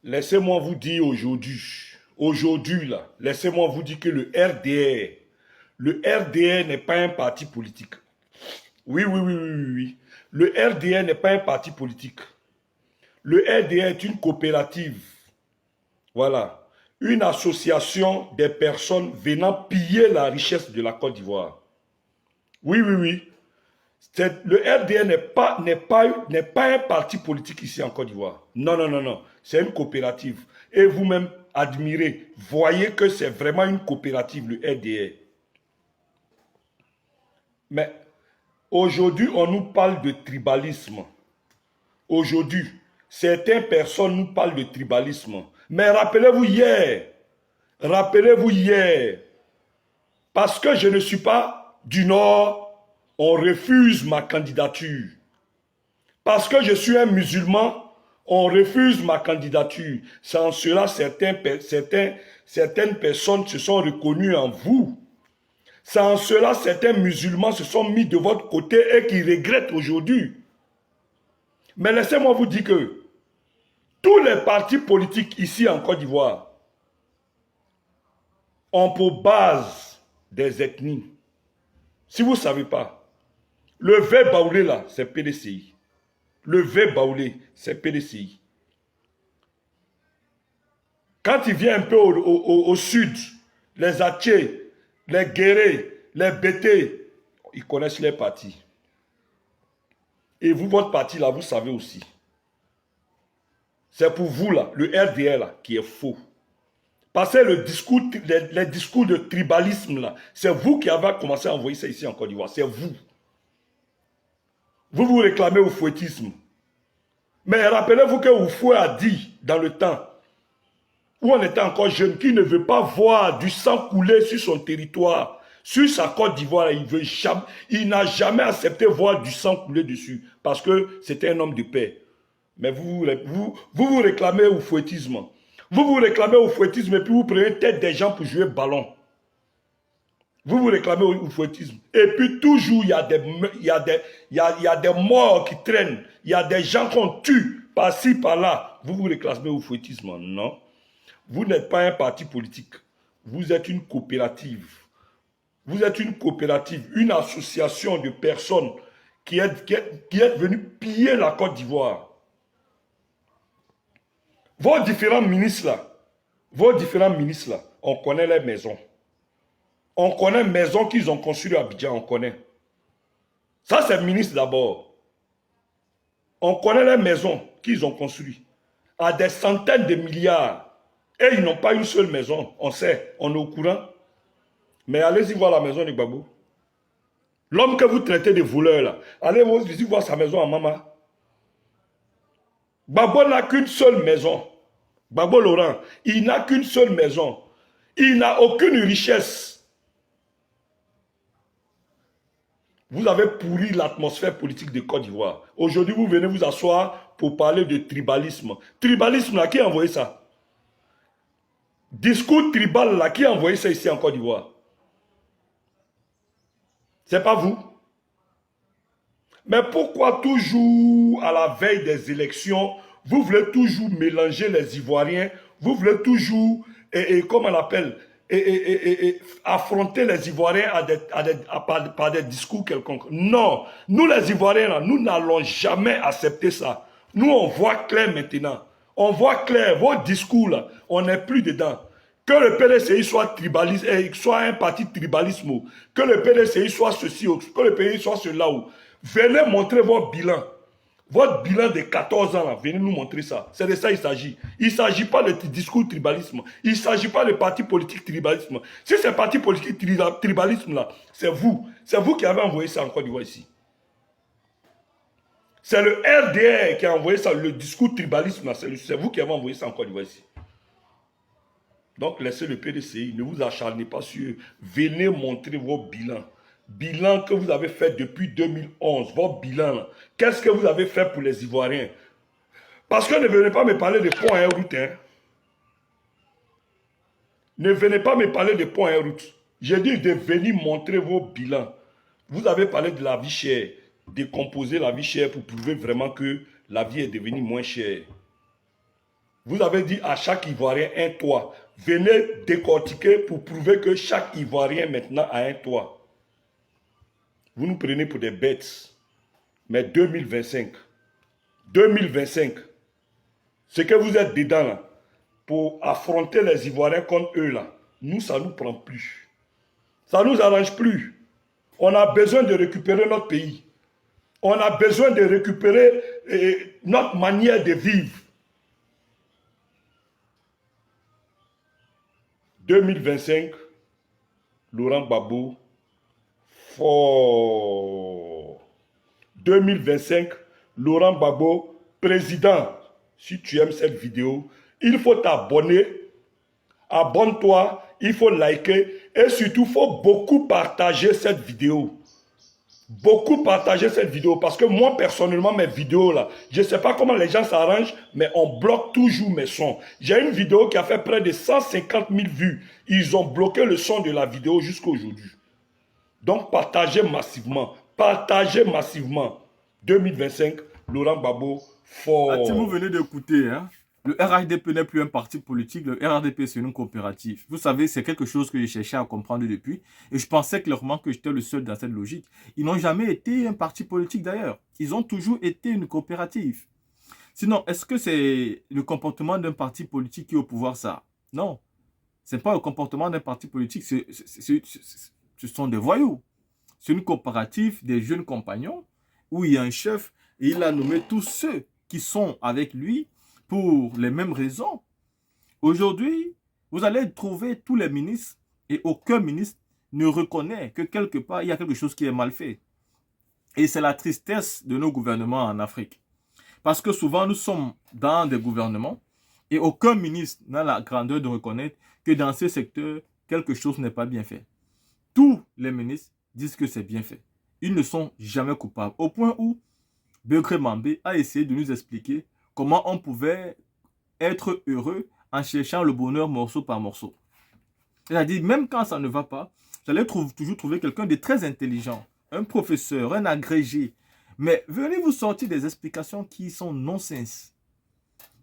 Laissez-moi vous dire aujourd'hui là, laissez-moi vous dire que le RDR n'est pas un parti politique. Oui, oui, oui, oui, oui, oui. Le RDR n'est pas un parti politique. Le RDR est une coopérative. Voilà. Une association des personnes venant piller la richesse de la Côte d'Ivoire. Oui, oui, oui. Le RDR n'est pas un parti politique ici en Côte d'Ivoire. Non, non, non, non. C'est une coopérative. Et vous-même admirez, voyez que c'est vraiment une coopérative, le RDR. Mais aujourd'hui, on nous parle de tribalisme. Aujourd'hui, certaines personnes nous parlent de tribalisme. Mais rappelez-vous hier, parce que je ne suis pas du Nord, on refuse ma candidature. Parce que je suis un musulman, on refuse ma candidature. Sans cela, certaines personnes se sont reconnues en vous. Sans cela, certains musulmans se sont mis de votre côté et qui regrettent aujourd'hui. Mais laissez-moi vous dire que tous les partis politiques ici en Côte d'Ivoire ont pour base des ethnies. Si vous ne savez pas, le V Baoulé là, c'est PDCI. Le V Baoulé, c'est PDCI. Quand il vient un peu au sud, les Atché, les Guéré, les Bété, ils connaissent les partis. Et vous, votre parti là, vous savez aussi. C'est pour vous là, le RDR là, qui est faux. Parce que les discours de tribalisme là, c'est vous qui avez commencé à envoyer ça ici en Côte d'Ivoire. C'est vous. Vous vous réclamez au fouettisme. Mais rappelez-vous que Oufoué a dit dans le temps où on était encore jeune, qu'il ne veut pas voir du sang couler sur son territoire, sur sa Côte d'Ivoire. Il n'a jamais accepté voir du sang couler dessus, parce que c'était un homme de paix. Mais vous réclamez au fouettisme. Vous vous réclamez au fouettisme et puis vous prenez tête des gens pour jouer ballon. Vous vous réclamez au fouettisme. Et puis toujours, il y a des morts qui traînent. Il y a des gens qu'on tue par-ci, par-là. Vous vous réclamez au fouettisme. Non. Vous n'êtes pas un parti politique. Vous êtes une coopérative. Vous êtes une coopérative, une association de personnes qui est venue piller la Côte d'Ivoire. Vos différents ministres là, on connaît les maisons. On connaît les maisons qu'ils ont construites à Abidjan, on connaît. Ça, c'est ministre d'abord. On connaît les maisons qu'ils ont construites à des centaines de milliards. Et ils n'ont pas une seule maison. On sait, on est au courant. Mais allez-y voir la maison de Gbagbo. L'homme que vous traitez de voleur, là, allez-y voir sa maison à Mama. Gbagbo n'a qu'une seule maison. Gbagbo Laurent, il n'a qu'une seule maison. Il n'a aucune richesse. Vous avez pourri l'atmosphère politique de Côte d'Ivoire. Aujourd'hui, vous venez vous asseoir pour parler de tribalisme. Tribalisme, là, qui a envoyé ça? Discours tribal, là, qui a envoyé ça ici en Côte d'Ivoire? C'est pas vous. Mais pourquoi toujours, à la veille des élections, vous voulez toujours mélanger les Ivoiriens, vous voulez toujours, comment on appelle, affronter les Ivoiriens par des discours quelconques. Non, nous les Ivoiriens, là, nous n'allons jamais accepter ça. Nous, on voit clair maintenant. On voit clair, vos discours, là, on n'est plus dedans. Que le PDCI soit tribaliste, soit un parti tribalisme, que le PDCI soit ceci, que le PDCI soit cela. Venez montrer votre bilan. Votre bilan de 14 ans, là, venez nous montrer ça. C'est de ça qu'il s'agit. Il ne s'agit pas de discours tribalisme. Il ne s'agit pas de parti politique tribalisme. Si c'est parti politique tribalisme, là, c'est vous. C'est vous qui avez envoyé ça en Côte d'Ivoire ici. C'est le RDR qui a envoyé ça, le discours tribalisme, là. C'est vous qui avez envoyé ça en Côte d'Ivoire ici. Donc, laissez le PDCI, ne vous acharnez pas sur eux. Venez montrer vos bilans. Bilan que vous avez fait depuis 2011, votre bilan. Qu'est-ce que vous avez fait pour les Ivoiriens? Parce que ne venez pas me parler de ponts et routes. Hein. Ne venez pas me parler de ponts et routes. J'ai dit de venir montrer vos bilans. Vous avez parlé de la vie chère, décomposer la vie chère pour prouver vraiment que la vie est devenue moins chère. Vous avez dit à chaque Ivoirien un toit. Venez décortiquer pour prouver que chaque Ivoirien maintenant a un toit. Vous nous prenez pour des bêtes. Mais 2025, ce que vous êtes dedans là, pour affronter les Ivoiriens contre eux là, nous, ça ne nous prend plus. Ça ne nous arrange plus. On a besoin de récupérer notre pays. On a besoin de récupérer notre manière de vivre. 2025, Laurent Gbagbo, fort. 2025, Laurent Gbagbo, président. Si tu aimes cette vidéo, il faut t'abonner. Abonne-toi, il faut liker et surtout, il faut beaucoup partager cette vidéo. Beaucoup partager cette vidéo parce que moi, personnellement, mes vidéos là, je ne sais pas comment les gens s'arrangent, mais on bloque toujours mes sons. J'ai une vidéo qui a fait près de 150 000 vues. Ils ont bloqué le son de la vidéo jusqu'à aujourd'hui. Donc, partagez massivement. Partagez massivement. 2025, Laurent Gbagbo, fort. Si vous venez d'écouter, hein, le RHDP n'est plus un parti politique, le RHDP c'est une coopérative. Vous savez, c'est quelque chose que j'ai cherché à comprendre depuis et je pensais clairement que j'étais le seul dans cette logique. Ils n'ont jamais été un parti politique d'ailleurs. Ils ont toujours été une coopérative. Sinon, est-ce que c'est le comportement d'un parti politique qui est au pouvoir ça? Non. Ce n'est pas le comportement d'un parti politique, ce sont des voyous. C'est une coopérative des jeunes compagnons où il y a un chef et il a nommé tous ceux qui sont avec lui pour les mêmes raisons. Aujourd'hui, vous allez trouver tous les ministres et aucun ministre ne reconnaît que quelque part, il y a quelque chose qui est mal fait. Et c'est la tristesse de nos gouvernements en Afrique. Parce que souvent, nous sommes dans des gouvernements et aucun ministre n'a la grandeur de reconnaître que dans ce secteur, quelque chose n'est pas bien fait. Tous les ministres disent que c'est bien fait. Ils ne sont jamais coupables. Au point où Begré Mambé a essayé de nous expliquer comment on pouvait être heureux en cherchant le bonheur morceau par morceau. C'est-à-dire, même quand ça ne va pas, vous allez toujours trouver quelqu'un de très intelligent, un professeur, un agrégé. Mais venez vous sortir des explications qui sont non-sens.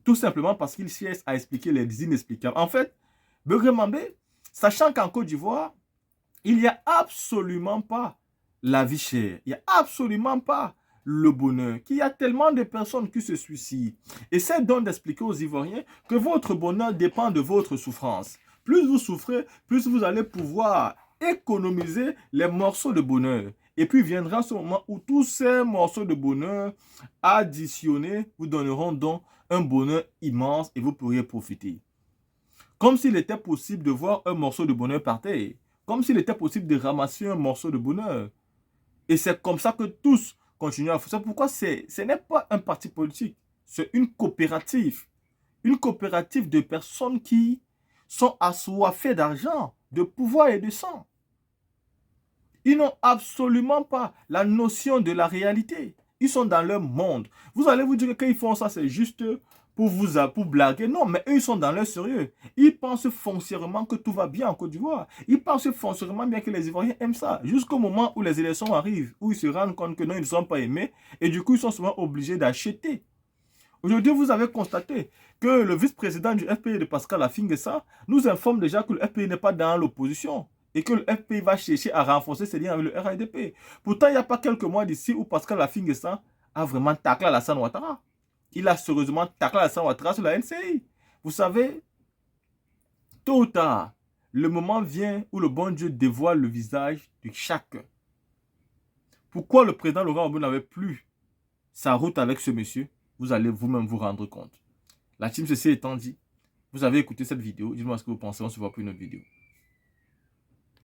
Tout simplement parce qu'il cherche à expliquer les inexplicables. En fait, Begré Mambé, sachant qu'en Côte d'Ivoire, il n'y a absolument pas la vie chère. Il n'y a absolument pas le bonheur. Qu'il y a tellement de personnes qui se suicident. Essaie donc d'expliquer aux Ivoiriens que votre bonheur dépend de votre souffrance. Plus vous souffrez, plus vous allez pouvoir économiser les morceaux de bonheur. Et puis viendra ce moment où tous ces morceaux de bonheur additionnés vous donneront donc un bonheur immense et vous pourriez profiter. Comme s'il était possible de voir un morceau de bonheur par terre. Comme s'il était possible de ramasser un morceau de bonheur. Et c'est comme ça que tous continuent à faire. C'est pourquoi ce n'est pas un parti politique. C'est une coopérative. Une coopérative de personnes qui sont assoiffées d'argent, de pouvoir et de sang. Ils n'ont absolument pas la notion de la réalité. Ils sont dans leur monde. Vous allez vous dire que quand ils font ça, c'est juste pour blaguer. Non, mais eux, ils sont dans leur sérieux. Ils pensent foncièrement que tout va bien en Côte d'Ivoire. Ils pensent foncièrement bien que les Ivoiriens aiment ça. Jusqu'au moment où les élections arrivent, où ils se rendent compte que non, ils ne sont pas aimés. Et du coup, ils sont souvent obligés d'acheter. Aujourd'hui, vous avez constaté que le vice-président du FPI de Pascal Affi-N'Guessan nous informe déjà que le FPI n'est pas dans l'opposition et que le FPI va chercher à renforcer ses liens avec le RHDP. Pourtant, il n'y a pas quelques mois d'ici où Pascal Affi-N'Guessan a vraiment taclé Alassane Ouattara. Il a sérieusement taclé Alassane Ouattara sur la NCI. Vous savez, tôt ou tard, le moment vient où le bon Dieu dévoile le visage de chacun. Pourquoi le président Laurent Gbagbo n'avait plus sa route avec ce monsieur? Vous allez vous-même vous rendre compte. La team ceci étant dit, vous avez écouté cette vidéo. Dites-moi ce que vous pensez. On se voit pour une autre vidéo.